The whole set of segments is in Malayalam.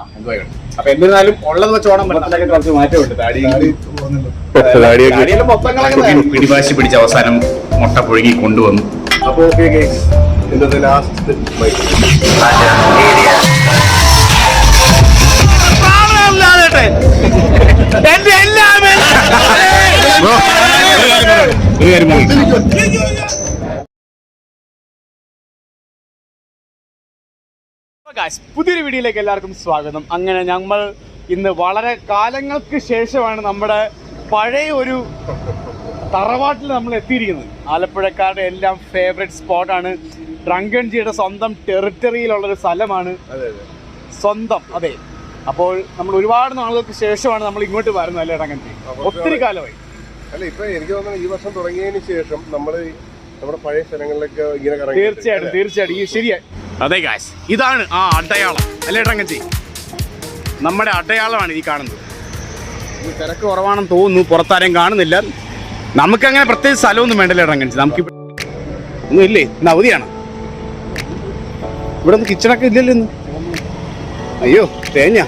അപ്പൊ എന്നിരുന്നാലും ഉള്ളത് വെച്ചോണം കുറച്ച് മാറ്റമുണ്ട്. പിടിവാശി പിടിച്ച അവസാനം മുട്ട പുഴുകി കൊണ്ടുവന്നു. അപ്പൊ ഇന്നത്തെ ലാസ്റ്റ് പുതിയൊരു വീഡിയോയിലേക്ക് എല്ലാവർക്കും സ്വാഗതം. അങ്ങനെ ഞങ്ങൾ ഇന്ന് വളരെ കാലങ്ങൾക്ക് ശേഷമാണ് നമ്മുടെ പഴയ ഒരു തറവാട്ടിൽ നമ്മൾ എത്തിയിരിക്കുന്നത്. ആലപ്പുഴക്കാരുടെ എല്ലാം ഫേവറേറ്റ് സ്പോട്ടാണ്. ഡ്രങ്കൻജിയുടെ സ്വന്തം ടെറിട്ടറിയിലുള്ളൊരു സ്ഥലമാണ്. സ്വന്തം അതെ. അപ്പോൾ നമ്മൾ ഒരുപാട് നാളുകൾക്ക് ശേഷമാണ് നമ്മൾ ഇങ്ങോട്ട് വരുന്നത് അല്ലേ ഡ്രങ്കൻജി? ഒത്തിരി കാലമായി. അല്ല, ഇപ്പൊ എനിക്ക് തോന്നുന്നു ഈ വർഷം തുടങ്ങിയതിന് ശേഷം നമ്മുടെ പഴയ സ്ഥലങ്ങളിലൊക്കെ ഇങ്ങനെ തീർച്ചയായിട്ടും ഈ ശരിയായി. അതെ ഗായ്സ്, ഇതാണ് ആ അടയാളം അല്ലേ ഡ്രങ്കൻജി? നമ്മുടെ അടയാളമാണ് ഈ കാണുന്നത്. തിരക്ക് കുറവാണെന്ന് തോന്നുന്നു, പുറത്താരെയും കാണുന്നില്ല. നമുക്കങ്ങനെ പ്രത്യേകിച്ച് സ്ഥലമൊന്നും വേണ്ടല്ലേ ഡ്രങ്കൻജി? നമുക്ക് ഒന്നും ഇല്ലേ? ഇന്ന് അവധിയാണ്. ഇവിടെ ഒന്നും കിച്ചണൊക്കെ ഇല്ലല്ലോ ഇന്ന്. അയ്യോ തേഞ്ഞ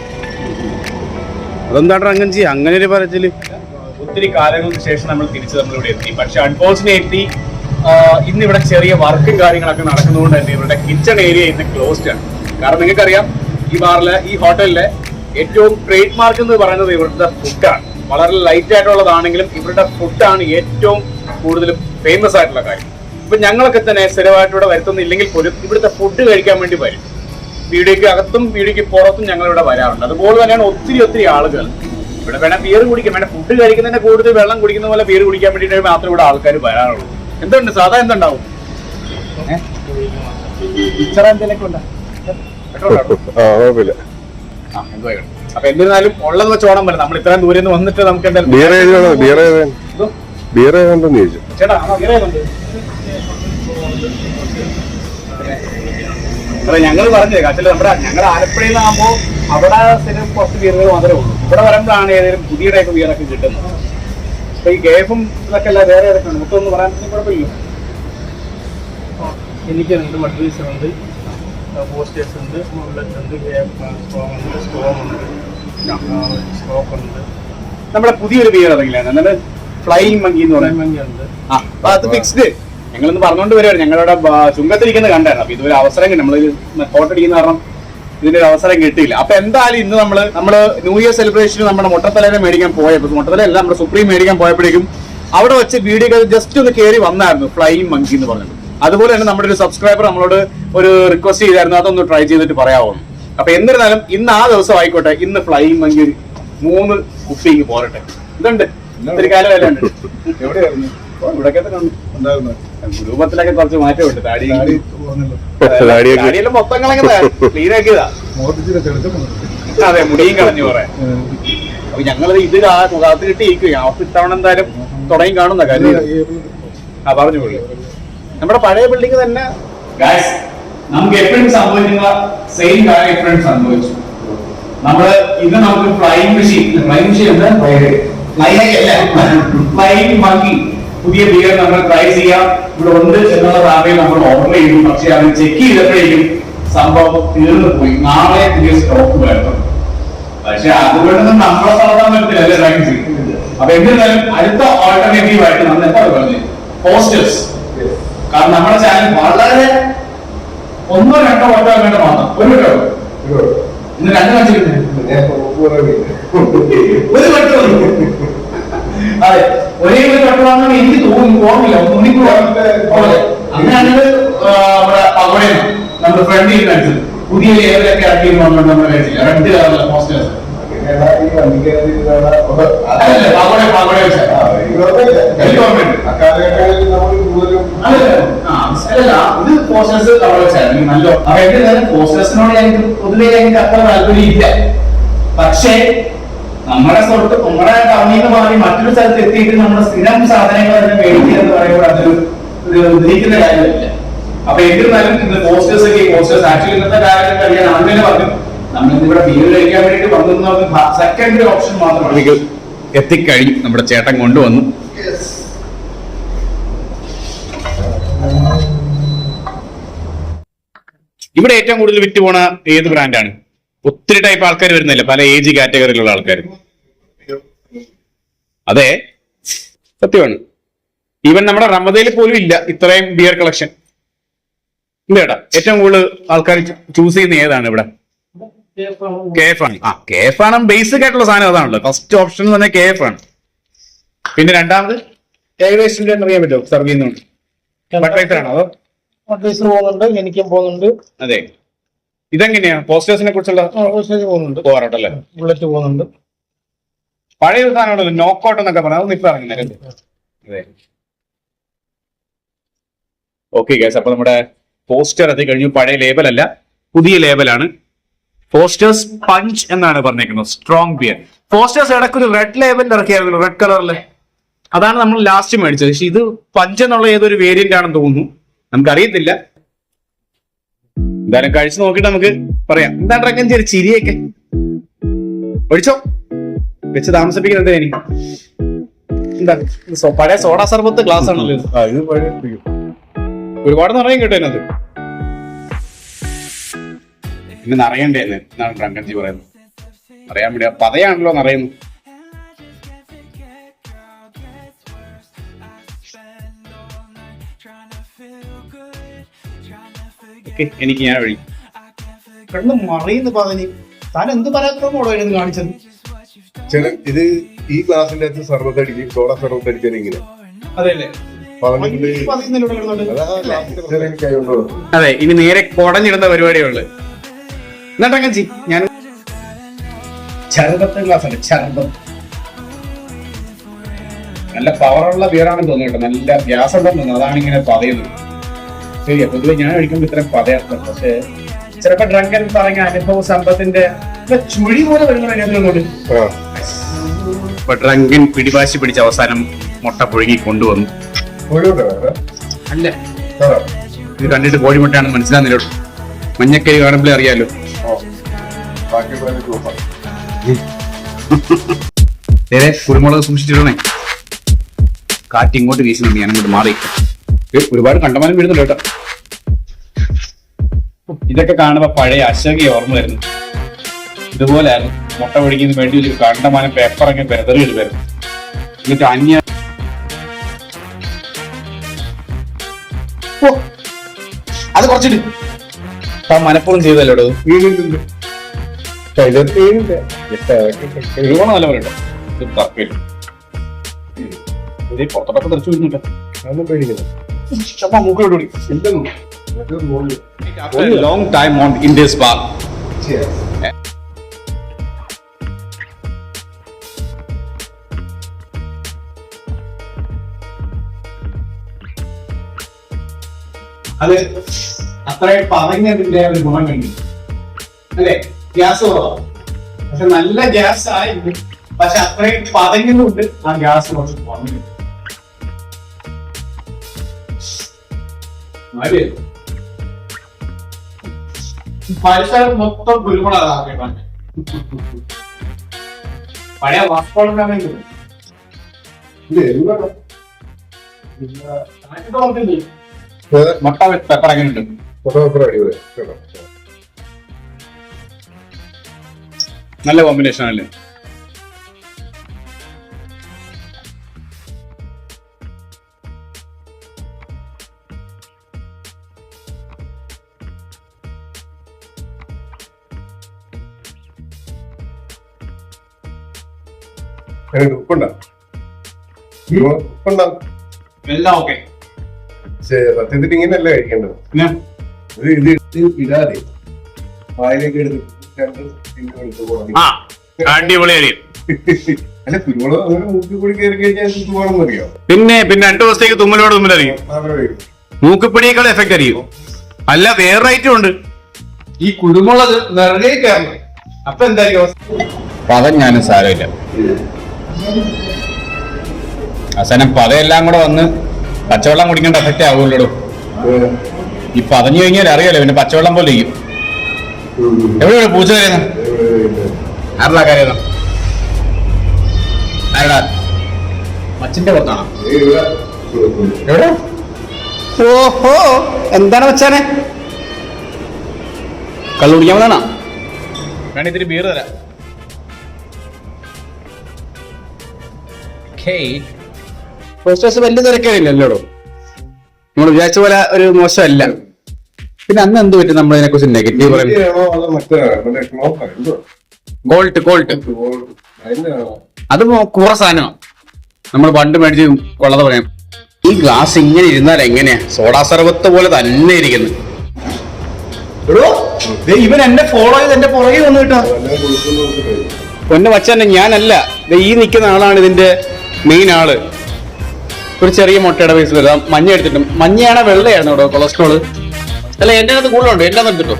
അതെന്താ ഡ്രങ്കൻജി അങ്ങനെ ഒരു പറച്ചില്? ഒത്തിരി കാലങ്ങൾക്ക് ശേഷം നമ്മളിവിടെ എത്തി. പക്ഷെ അൺഫോർച്ചുനേറ്റ്ലി ഇന്നിവിടെ ചെറിയ വർക്കും കാര്യങ്ങളൊക്കെ നടക്കുന്നതുകൊണ്ട് തന്നെ ഇവരുടെ കിച്ചൺ ഏരിയ ഇന്ന് ക്ലോസ്ഡ് ആണ്. കാരണം നിങ്ങൾക്കറിയാം, ഈ ബാറിലെ ഈ ഹോട്ടലിലെ ഏറ്റവും ട്രേഡ് മാർക്ക് എന്ന് പറയുന്നത് ഇവരുടെ ഫുഡാണ്. വളരെ ലൈറ്റ് ആയിട്ടുള്ളതാണെങ്കിലും ഇവരുടെ ഫുഡാണ് ഏറ്റവും കൂടുതലും ഫേമസ് ആയിട്ടുള്ള കാര്യം. ഇപ്പൊ ഞങ്ങളൊക്കെ തന്നെ സ്ഥിരമായിട്ട് ഇവിടെ വരുത്തുന്നില്ലെങ്കിൽ പോലും ഇവിടുത്തെ ഫുഡ് കഴിക്കാൻ വേണ്ടി വരും. വീഡിയോയ്ക്ക് അകത്തും വീഡിയോയ്ക്ക് പുറത്തും ഞങ്ങൾ ഇവിടെ വരാറുണ്ട്. അതുപോലെ തന്നെയാണ് ഒത്തിരി ആളുകൾ ഇവിടെ വേണം ബിയർ കുടിക്കാൻ, വേണം ഫുഡ് കഴിക്കുന്നതിന്റെ കൂടുതൽ വെള്ളം കുടിക്കുന്ന പോലെ ബിയർ കുടിക്കാൻ വേണ്ടിയിട്ട് മാത്രമേ ഇവിടെ ആൾക്കാർ വരാറുള്ളൂ. എന്തുണ്ട് സാധാ എന്തുണ്ടാവും? അപ്പൊ എന്നിരുന്നാലും ഉള്ളത് വെച്ചോണം പോലെ നമ്മൾ ഇത്രയും ദൂരം നിന്ന് വന്നിട്ട് നമുക്ക് ചേട്ടാ ഞങ്ങൾ പറഞ്ഞത് ആക്ച്വലി ഞങ്ങളുടെ ആലപ്പുഴയിൽ നിന്നാകുമ്പോ അവിടെ സ്ഥിരം കുറച്ച് ബിയറുകൾ മാത്രമേ ഉള്ളൂ. ഇവിടെ വരുമ്പോഴാണ് ഏതെങ്കിലും പുതിയ ടൈപ്പ് ബിയറൊക്കെ കിട്ടുന്നത്. അപ്പൊ ഈ ഗേഫും ഇതൊക്കെ അല്ല വേറെ ഏതൊക്കെ ഉണ്ട്? മൊത്തം പറയാൻ കുഴപ്പമില്ല. എനിക്കുണ്ട്, മഡ്രീസ് ഉണ്ട്, പോസ്റ്റേഴ്സ് ഉണ്ട്, ബുള്ളറ്റ് ഉണ്ട്, സ്റ്റോക്ക് ഉണ്ട്. നമ്മുടെ പുതിയൊരു ബിയർ ഇറങ്ങില്ലാണ് ഫ്ലൈയിങ് മങ്കി എന്ന് പറയുന്നത്. അത് ഫിക്സ്ഡ് ഞങ്ങളൊന്ന് പറഞ്ഞുകൊണ്ട് വരുവാണ്. ഞങ്ങളുടെ ചുങ്കത്തിരിക്കുന്ന കണ്ടായിരുന്നു. അപ്പൊ ഇതൊരു അവസരം കിട്ടും. നമ്മൾ ഫോട്ടോ അടിക്കുന്ന കാരണം ഇതിന്റെ ഒരു അവസരം കിട്ടിയില്ല. അപ്പൊ എന്തായാലും ഇന്ന് നമ്മള് ന്യൂ ഇയർ സെലിബ്രേഷന് നമ്മുടെ മുട്ടത്തലേനെ മേടിക്കാൻ പോയപ്പോൾ, മുട്ടത്തലയല്ല നമ്മുടെ സുപ്രീം മേടിക്കാൻ പോയപ്പോഴേക്കും അവിടെ വെച്ച് വീഡിയോ ജസ്റ്റ് ഒന്ന് കയറി വന്നായിരുന്നു ഫ്ലൈയിങ് മങ്കി എന്ന് പറഞ്ഞത്. അതുപോലെ തന്നെ നമ്മുടെ ഒരു സബ്സ്ക്രൈബർ നമ്മളോട് ഒരു റിക്വസ്റ്റ് ചെയ്തായിരുന്നു, അതൊന്ന് ട്രൈ ചെയ്തിട്ട് പറയാമോ. അപ്പൊ എന്നിരുന്നാലും ഇന്ന് ആ ദിവസം ആയിക്കോട്ടെ, ഇന്ന് ഫ്ലൈയിങ് മങ്കി 3 കുപ്പിങ് പോരട്ടെ. ഇതുണ്ട് ഒത്തിരി കാലം വില ഉണ്ട്. എവിടെയായിരുന്നു? ഇവിടൊക്കെ രൂപത്തിലൊക്കെ കുറച്ച് മാറ്റമുണ്ട്. താടിയെല്ലാം മൊത്തം കളഞ്ഞതാ, ക്ലീൻ ആക്കിയതാ. അതെ, മുടിയും കളഞ്ഞു കുറെ. അപ്പൊ ഞങ്ങളത് ഇത് കാത്തു കിട്ടിയിരിക്കും. അപ്പൊ ഇത്തവണ എന്തായാലും തുടങ്ങി കാണുന്ന കാര്യം പറഞ്ഞോളൂ. നമ്മുടെ പഴയ ബിൽഡിംഗ് തന്നെ നമുക്ക് എപ്പോഴും സംഭവിക്കുന്ന സെയിം കാര്യം എപ്പോഴും സംഭവിച്ചു. നമ്മള് ഇത് നമുക്ക് ഫ്ലൈയിങ് മെഷീൻ ഫ്ലൈയിങ് മങ്കി പുതിയ ബിയർ നമ്മൾ ട്രൈ ചെയ്യാം ഇവിടെ ഉണ്ട് എന്നുള്ള ധാരണയിൽ നമ്മൾ ഓർഡർ ചെയ്തു. പക്ഷെ അത് ചെക്ക് ചെയ്തപ്പോഴേക്കും സംഭവം തീർന്നു പോയി. നാളെ പുതിയ സ്റ്റോക്ക് വരണം. പക്ഷെ അതുകൊണ്ടൊന്നും നമ്മളെ നടത്താൻ പറ്റില്ല അല്ലേ ട്രൈ ചെയ്യും. അപ്പൊ എന്നിരുന്നാലും അടുത്ത ഓൾട്ടർനേറ്റീവ് ആയിട്ട് നമ്മൾ എന്താ പറഞ്ഞത്, പോസ്റ്റേഴ്സ്. കാരണം നമ്മുടെ ചാനൽ വളരെ 1-2 ഓട്ടോ വേണ്ട മാത്രം. ഒരു ഇന്ന് 2 വെച്ചിട്ടുണ്ട്. ഒരു വട്ടം അതെ, ഒരേ ഒരു വട്ടമാണെന്ന് എനിക്ക് തോന്നില്ല. അങ്ങനെയാണെങ്കിൽ നമ്മുടെ പകോടയാണ് നമ്മുടെ ഫ്രണ്ട് ചെയ്യുന്ന പുതിയ ലേബലൊക്കെ ഇറക്കി നമ്മൾ കഴിച്ചില്ല. റെഡ് കളറിലെ പോസ്റ്റേഴ്സ് ഇത് പോസ്റ്റേഴ്സ് അവിടെ വെച്ചായിരുന്നു നല്ല. പോസ്റ്റേഴ്സിനോട് എനിക്ക് പൊതുവെ അത്ര താല്പര്യം ഇല്ല. പക്ഷേ നമ്മുടെ സ്ഥലത്ത് നമ്മുടെ ടൗണിൽ നിന്ന് മാറി മറ്റൊരു സ്ഥലത്ത് എത്തിയിട്ട് നമ്മുടെ സ്ഥിരം സാധനങ്ങൾ തന്നെ മേടിക്കുക എന്ന് പറയുമ്പോൾ അതൊരു ഉദ്ദേശിക്കുന്ന കാര്യമില്ല. അപ്പൊ എന്നിരുന്നാലും ഇന്ന് പോസ്റ്റേഴ്സ് ആക്ച്വലി ഇന്നത്തെ കാര്യം കഴിയാൻ അങ്ങനെ പറഞ്ഞു. നമ്മളിവിടെ ബിയർ കഴിക്കാൻ വേണ്ടിയിട്ട് വന്നു സെക്കൻഡറി ഓപ്ഷൻ മാത്രമാണ്. എത്തിക്കഴിഞ്ഞു, നമ്മുടെ ചേട്ടൻ കൊണ്ടുവന്നു. ഇവിടെ ഏറ്റവും കൂടുതൽ വിറ്റ് പോണ ഏത് ബ്രാൻഡാണ്? ഒത്തിരി ടൈപ്പ് ആൾക്കാർ വരുന്നില്ല, പല ഏജ് കാറ്റഗറിയിലുള്ള ആൾക്കാർ. അതെ, സത്യമാണ്. ഈവൻ നമ്മുടെ റമദയിൽ പോലും ഇല്ല ഇത്രയും ബിയർ കളക്ഷൻ. ഇല്ല ചേട്ടാ, ഏറ്റവും കൂടുതൽ ആൾക്കാർ ചൂസ് ചെയ്യുന്ന ഏതാണ് ഇവിടെ? KF ആണ്. KF ആണ് ബേസിക് ആയിട്ടുള്ള സാധനം. അതാണല്ലോ ഫസ്റ്റ് ഓപ്ഷൻ എന്ന് പറഞ്ഞാൽ KF ആണ്. പിന്നെ രണ്ടാമത് ഏകദേശം അറിയാൻ പറ്റുമോ സർവ് ചെയ്യുന്നുണ്ട്? ബഡ്വൈസർ ആണോ അതോ? ബഡ്വൈസർ പോകുന്നുണ്ട്, എനിക്കും പോകുന്നുണ്ട്. അതെ, ഇതെങ്ങനെയാ പോസ്റ്റേഴ്സിനെ കുറിച്ചുള്ള? പോകുന്നുണ്ട്, പോകാറുണ്ടല്ലേ. ബുള്ളറ്റ് പോകുന്നുണ്ട്. പഴയ ഒരു സാധനമാണല്ലോ നോക്കൗട്ട് എന്നൊക്കെ പറഞ്ഞത്, അതൊന്നും ഇപ്പൊ ഇറങ്ങുന്നില്ല. അതെ, ഓക്കെ ഗൈസ്, അപ്പൊ നമ്മുടെ പോസ്റ്റർ എത്തി കഴിഞ്ഞു. പഴയ ലേബൽ അല്ല, പുതിയ ലേബലാണ്. ഫോസ്റ്റേഴ്സ് പഞ്ച് എന്നാണ് പറഞ്ഞേക്കുന്നത്, സ്ട്രോങ് ബിയർ. ഫോസ്റ്റേഴ്സ് ഇടയ്ക്കൊരു റെഡ് ലേബലിൽ ഇറക്കിയായിരുന്നു, റെഡ് കളറില്. അതാണ് നമ്മൾ ലാസ്റ്റ് മേടിച്ചത്. പക്ഷെ ഇത് പഞ്ച് എന്നുള്ള ഏതൊരു വേരിയന്റ് ആണെന്ന് തോന്നുന്നു, നമുക്കറിയത്തില്ല. എന്തായാലും കഴിച്ചു നോക്കിയിട്ട് നമുക്ക് പറയാം. എന്താണ് റക്കൻ ചെറിയ ചിരിയൊക്കെ ഒഴിച്ചോ വെച്ച് താമസിപ്പിക്കുന്നത്? എനിക്ക് എന്താണ് പഴയ സോഡ സർബത്ത് ഗ്ലാസ് ആണല്ലോ ഇത്. ഇത് പഴയ ഒരുപാട് നിറയും കേട്ടോ അതിനകത്ത്. പിന്നെ നിറയണ്ടേന്ന് എന്നാണ് ഡ്രങ്കൻജി പറയുന്നത്. അറിയാൻ വേണ്ടി പതയാണല്ലോ നിറയുന്നു. എനിക്ക് ഞാൻ വഴി കണ്ണ് മറിയുന്നു പതഞ്ഞ്. താൻ എന്ത് പരാക്രമോടോ എഴുതി കാണിച്ചത്? ഇത് ഈ ഗ്ലാസിന്റെ അകത്ത് സർബത്ത് അടിക്കും, സോഡ സർബത്ത് അടിച്ചാൽ ഇങ്ങനെ. അതെല്ലേ? അതെ, ഇനി നേരെ കുടഞ്ഞിടുന്ന പരിപാടിയേ ഉള്ളു. എന്നിട്ടങ്ങ് ഞാൻ ചർബത്ത് ഗ്ലാസ് ആണ്, ചർബത്ത്. നല്ല പവറുള്ള ബിയറാണെന്ന് തോന്നുന്നു കേട്ടോ, നല്ല ഗ്യാസ് ഉണ്ടെന്ന് തോന്നുന്നു, അതാണ് ഇങ്ങനെ പതയുന്നത്. ശരിയാ, പൊതുവെ ഞാൻ കഴിക്കുമ്പോൾ ഇത്രയും പതയാത്ത. പക്ഷെ ചിലപ്പോ ഡ്രങ്കൻ പറഞ്ഞ അനുഭവ സമ്പത്തിന്റെ ചുഴി പോലെ വരുന്നുണ്ട്. ഡ്രങ്കൻ പിടിവാശി പിടിച്ച അവസാനം മുട്ട പുഴുങ്ങി കൊണ്ടുവന്നു. അല്ല, ഇത് കണ്ടിട്ട് കോഴിമുട്ടയാണെന്ന് മനസ്സിലാകുന്നില്ല. മഞ്ഞക്കരി കാണുമ്പോഴേ അറിയാലോ. കുരുമുളക് സൂക്ഷിച്ചിടണേ, കാറ്റ് ഇങ്ങോട്ട് വീശുന്നുണ്ട്, ഞാൻ ഇങ്ങോട്ട് മാറി. ഒരുപാട് കണ്ടമാനം വീഴുന്നുണ്ട് കേട്ടോ. ഇതൊക്കെ കാണുമ്പോ പഴയ അശോകയെ ഓർമ്മ വരുന്നു. ഇതുപോലെയായിരുന്നു മുട്ട പൊടിക്കുന്നതിന് വേണ്ടി ഒരു കണ്ടമാനം പേപ്പറൊക്കെ പെതറി ഇടുമായിരുന്നു. എന്നിട്ട് അത് കുറച്ചിട്ട് മനപ്പൂർവ്വം ചെയ്തല്ലോ. നല്ല പറയട്ടോ, പുറത്തോട്ടൊക്കെ തെറിച്ചു വരുന്നുണ്ട്. Long time on in this bar. അത് അത്രയും പറഞ്ഞതിന്റെ ഒരു ഗുണം കഴിഞ്ഞു അല്ലെ? ഗ്യാസ് കുറവാണ്, പക്ഷെ നല്ല ഗ്യാസ് ആയിരുന്നു. പക്ഷെ അത്രയും പതങ്ങുന്നുണ്ട്, ആ ഗ്യാസ് കുറച്ച് കുറഞ്ഞു. പരിസരം മൊത്തം കുരുമുളകാണ്. പഴയ വാസ്തവം മുട്ട പെപ്പർ എങ്ങനെയുണ്ട്? നല്ല കോമ്പിനേഷൻ അല്ലേ? എല്ലാം ഓക്കെ. സത്യത്തിൽ ഇങ്ങനെയല്ല കഴിക്കേണ്ടത്. ഇത് ഇടാതെ വായിലേക്ക് എടുത്ത് അടിപൊളിയായി. അല്ല, കുരുമുളക് അങ്ങനെ മൂക്കി കൂടി കയറി കഴിഞ്ഞാൽ പോകണമെന്ന് അറിയോ? പിന്നെ 2 ദിവസത്തേക്ക് തുമ്മലറിയും. മൂക്കുപിടിയേക്കാൾ എഫക്ട് അറിയും. അല്ല, വേറെ ഐറ്റം ഉണ്ട്. ഈ കുരുമുളക് നിറയെ കയറണം. അപ്പൊ എന്തായിരിക്കും പതഞ്ഞാലും സാരമില്ല. അവസാനം പതയെല്ലാം കൂടെ വന്ന് പച്ചവെള്ളം കുടിക്കേണ്ട എഫക്റ്റ് ആവുമല്ലോ. ഈ പതഞ്ഞു കഴിഞ്ഞാൽ അറിയാലോ, പിന്നെ പച്ചവെള്ളം പോലെ ഇരിക്കും. എവിടെയാണ് പൂച്ച കയറുന്നത്? ആരുടെ കയറുന്ന? ആരടാ? മച്ചിന്റെ പുറത്താണോ? എവിടെ? ഓഹോ, എന്താണ് മച്ചാനെ? കള്ളു കുടിക്കാൻ വന്നാണോ? വേണേ ഇത്തിരി ബീർ തരാം. ഫസ്റ്റ് വലിയ തിരക്കേറില്ലല്ലോ, നമ്മൾ വിചാരിച്ച പോലെ ഒരു മോശമല്ല. പിന്നെ അന്ന് എന്ത് പറ്റും നമ്മൾ ഇതിനെ കുറിച്ച് നെഗറ്റീവ് ഗോൾട്ട് അത് കൂറ സാധനമാണ്. നമ്മൾ പണ്ട് മേടിച്ച് കൊള്ളത പറയാം. ഈ ഗ്ലാസ് ഇങ്ങനെ ഇരുന്നാൽ എങ്ങനെയാ? സോഡാ സർബത്ത് പോലെ തന്നെ ഇരിക്കുന്നു. ഇവൻ എന്നെ ഫോളോ ചെയ്ത് എന്റെ പുറകെ വന്നു കേട്ടോ. പൊന്നെ വച്ചന്നെ ഞാനല്ല, ഈ നിൽക്കുന്ന ആളാണ് ഇതിന്റെ മെയിൻ ആള്. ഒരു ചെറിയ മുട്ടയുടെ പൈസ വരാം. മഞ്ഞ എടുത്തിട്ടും മഞ്ഞയാണോ വെള്ളയാണോ ഇവിടെ കൊളസ്ട്രോള്? അല്ല എന്റെ അകത്ത് കൂടുതലുണ്ട്, എന്റെ അകത്ത് എടുത്തിട്ടോ.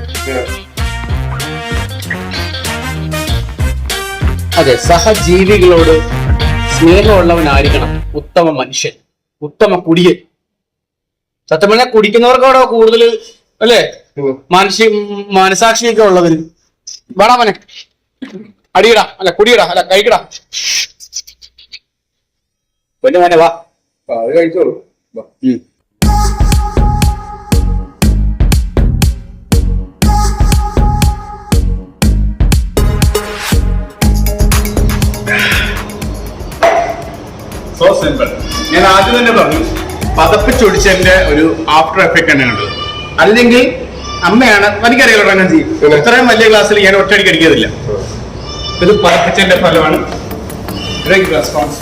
അതെ, സഹജീവികളോട് സ്നേഹമുള്ളവനായിരിക്കണം ഉത്തമ മനുഷ്യൻ, ഉത്തമ കുടിയൻ. സത്യം പറഞ്ഞാൽ കുടിക്കുന്നവർക്കവിടെ കൂടുതൽ അല്ലേ മനസാക്ഷിയൊക്കെ ഉള്ളവര്. വേടാ മോനെ, അടിയിടാ, അല്ല കുടിയിടാ, അല്ല കഴിക്കടാ. പൊന്നു മോനെ വാ, അത് കഴിച്ചോളൂ. So simple. ഞാൻ ആദ്യം തന്നെ പറഞ്ഞു, പതപ്പിച്ചൊടിച്ചതിന്റെ ഒരു ആഫ്റ്റർ എഫക്ട് തന്നെയുണ്ട്. അല്ലെങ്കിൽ അമ്മയാണ്, എനിക്കറിയാലോ റംഗൻജി, ഇത്രയും വലിയ ഗ്ലാസ്സിൽ ഞാൻ ഒറ്റയടിക്ക് അടിക്കത്തില്ല. ഇത് പതപ്പിച്ചതിന്റെ ഫലമാണ്. റെസ്പോൺസ്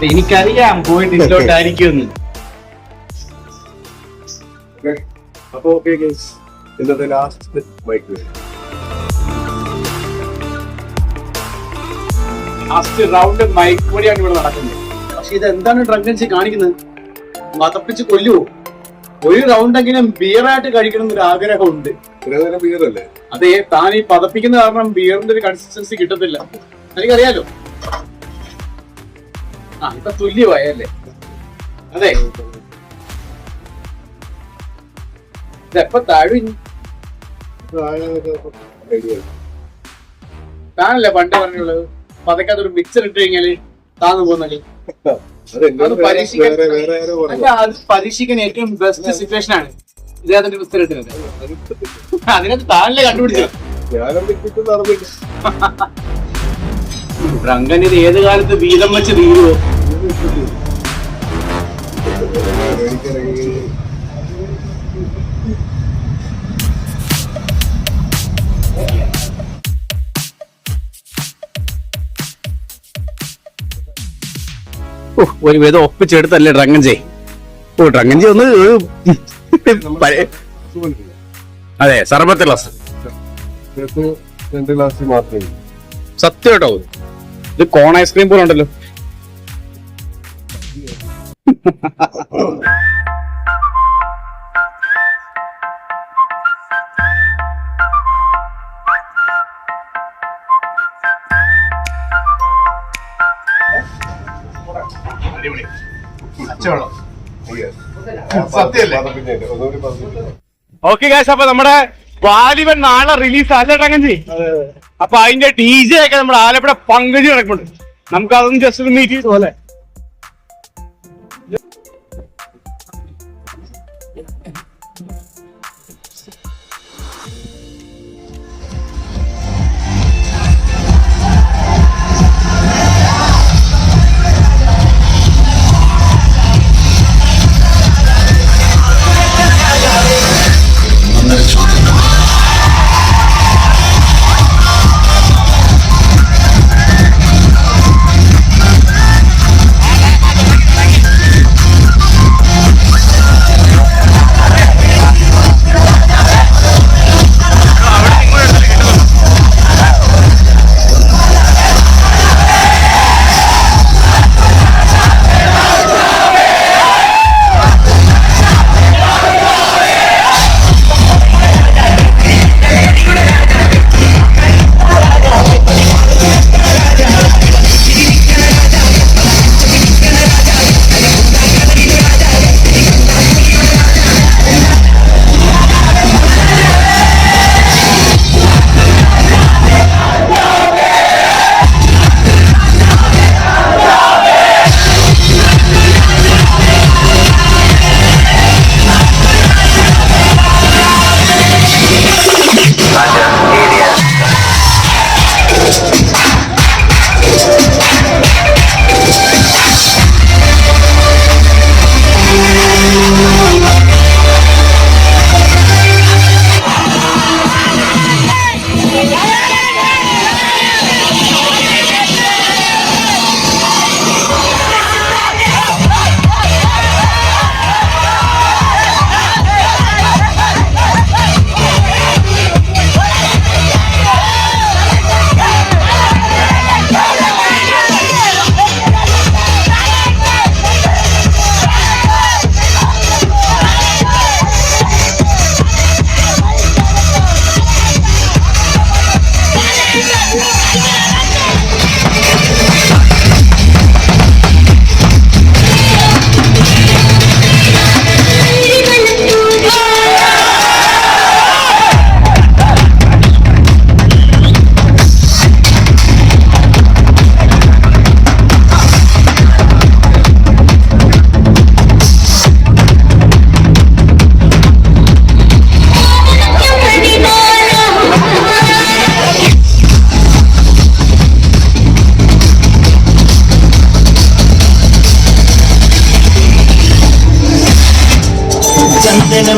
എനിക്കറിയാം പോയിട്ട് ഇതിലോട്ടായിരിക്കുമെന്ന്. അപ്പൊ ഓക്കെ ഗൈസ്, ഇന്നത്തെ last bike last round mic വഴിയാണ് ഇവിടെ നടക്കുന്നത്. പക്ഷെ ഇത് എന്താണ് ഡ്രങ്കൻസി കാണിക്കുന്നത്? മതപ്പിച്ച് കൊല്ലുവോ? ഒരു റൗണ്ടെങ്കിലും ബിയറായിട്ട് കഴിക്കണം എന്നൊരു ആഗ്രഹമുണ്ട്. ബിയറല്ലേ? അതെ, താൻ ഈ പതപ്പിക്കുന്ന കാരണം ബിയറിന്റെ ഒരു കൺസിസ്റ്റൻസി കിട്ടത്തില്ല, എനിക്കറിയാലോ. ആ ഇപ്പൊ തുല്യമായല്ലേ? അതെ, ഇതെപ്പ താഴും. താനല്ലേ പണ്ട് പറഞ്ഞുള്ളത് പതക്കാത്തൊരു മിക്സർ ഇട്ട് കഴിഞ്ഞാല് താന്നു പോകുന്നത്. അത് പരീക്ഷിക്കാൻ ഏറ്റവും ബെസ്റ്റ് സിറ്റുവേഷൻ ആണ് ഇദ്ദേഹത്തിന്റെ മിക്സർ ഇട്ടുന്നത്. അതിനകത്ത് താനല്ലേ കണ്ടുപിടിച്ചത്. റങ്കൻ ഇത് ഏത് കാലത്ത് വീതം വെച്ച് തീരുവോ? ഒരു വിധം ഒപ്പിച്ചെടുത്തല്ലേ ഡ്രങ്കൻജി. ഡ്രങ്കൻജി ഒന്ന് അതെ സർബത്ത് ഗ്ലാസ് 2 ഗ്ലാസ് മാത്രമേ. സത്യം കേട്ടോ, ഇത് കോൺ ഐസ്ക്രീം പോലെ ഉണ്ടല്ലോ. ഓക്കെ ഗൈസ്, അപ്പൊ നമ്മുടെ വാലിബൻ നാളെ റിലീസ് അല്ലേ ഡ്രങ്കൻജി? അപ്പൊ അതിന്റെ DJ ഒക്കെ നമ്മുടെ ആലപ്പുഴ പങ്കജ് കിടക്കുന്നുണ്ട്. നമുക്ക് അതൊന്ന് ജസ്റ്റ് ഒന്ന് മീറ്റ് ചെയ്തു പോലെ.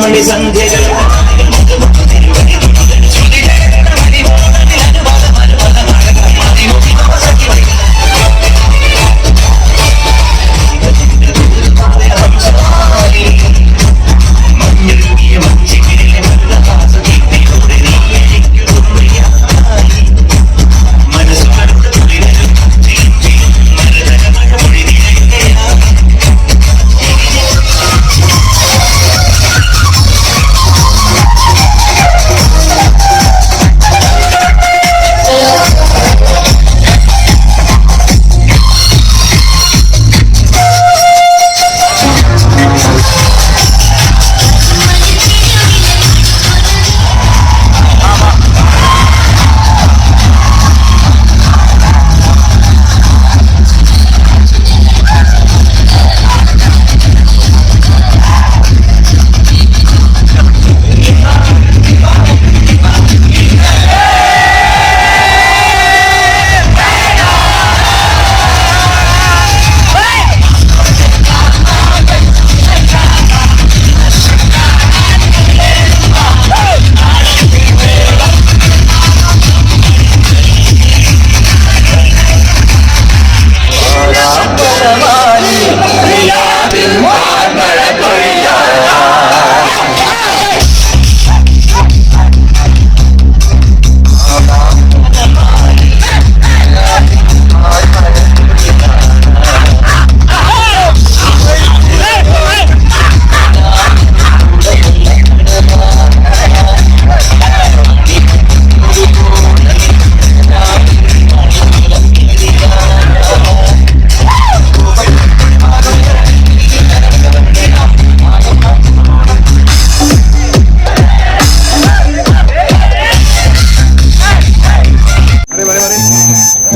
മണി സന്ധ്യകൾ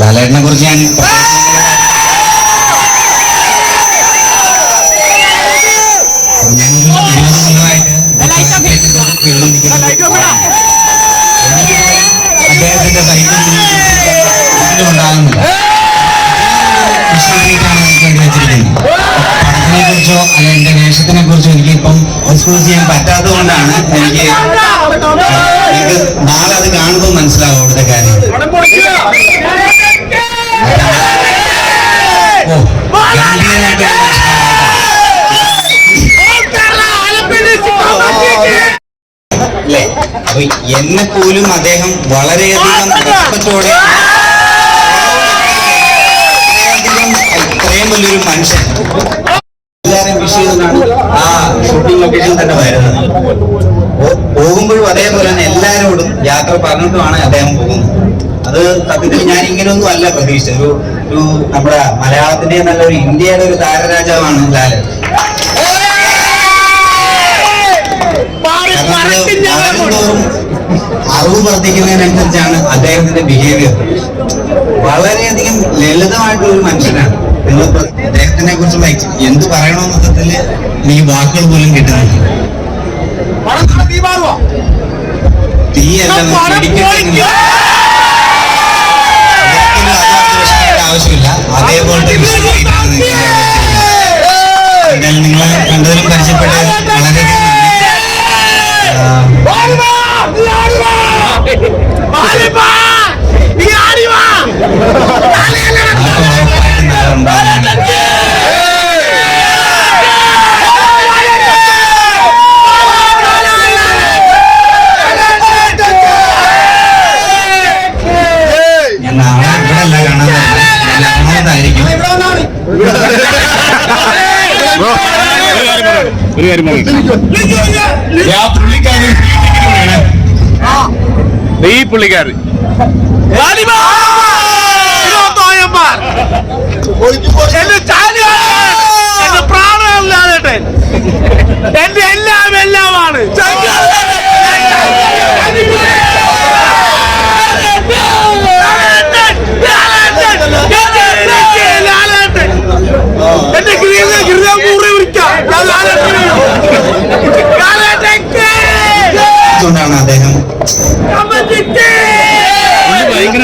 ലാലേട്ടനെ കുറിച്ച് ഞാൻ അദ്ദേഹത്തിന്റെ സൈറ്റിൽ ഉണ്ടാകുന്നില്ല. പടത്തിനെ കുറിച്ചോ അല്ല എന്റെ വേഷത്തിനെ കുറിച്ചോ എനിക്കിപ്പം എക്സ്പ്ലോർ ചെയ്യാൻ പറ്റാത്തത് കൊണ്ടാണ് എനിക്ക് നാളെ അത് കാണുമ്പോൾ മനസ്സിലാവും അവിടുത്തെ കാര്യം. അല്ലേ? അപ്പൊ എന്നെ പോലും അദ്ദേഹം വളരെയധികം റെസ്പെക്റ്റോടെ ഇത്രയും വലിയൊരു മനുഷ്യൻ എല്ലാവരും വിഷ് ചെയ്താണ് ആ ഷൂട്ടിംഗ് ലൊക്കേഷൻ തന്നെ വരുന്നത്. പോകുമ്പോഴും അതേപോലെ തന്നെ എല്ലാവരോടും യാത്ര പറഞ്ഞിട്ടുമാണ് അദ്ദേഹം പോകുന്നത്. അത് സത്യത്തിൽ ഞാൻ ഇങ്ങനെയൊന്നും അല്ല പ്രതീക്ഷിച്ചത്. ഒരു നമ്മുടെ മലയാളത്തിന്റെ നല്ലൊരു ഇന്ത്യയുടെ ഒരു താരരാജാവാണ് ലാലൻ. അറിവ് വർദ്ധിക്കുന്നതിനനുസരിച്ചാണ് അദ്ദേഹത്തിന്റെ ബിഹേവിയർ. വളരെയധികം ലളിതമായിട്ടുള്ള ഒരു മനുഷ്യനാണ്. നിങ്ങൾ അദ്ദേഹത്തിനെ കുറിച്ചുള്ള എന്ത് പറയണമെന്ന് മൊത്തത്തില് എനിക്ക് വാക്കുകൾ പോലും കിട്ടുന്നില്ല. തീയല്ല ആവശ്യമില്ല. അതേപോലത്തെ നിങ്ങൾ കണ്ടതിലും പരിചയപ്പെട്ടത് വളരെയധികം ഞാൻ നാളെ ഇവിടെ അല്ല കാണാൻ എറണാകുളത്തായിരിക്കും. ഒരു കാര്യം ഈ പുള്ളിക്കാരൻ പ്രാണമല്ലാതെ എന്റെ എല്ലാം എല്ലാമാണ്. എന്റെ ാണ് അദ്ദേഹം ഭയങ്കര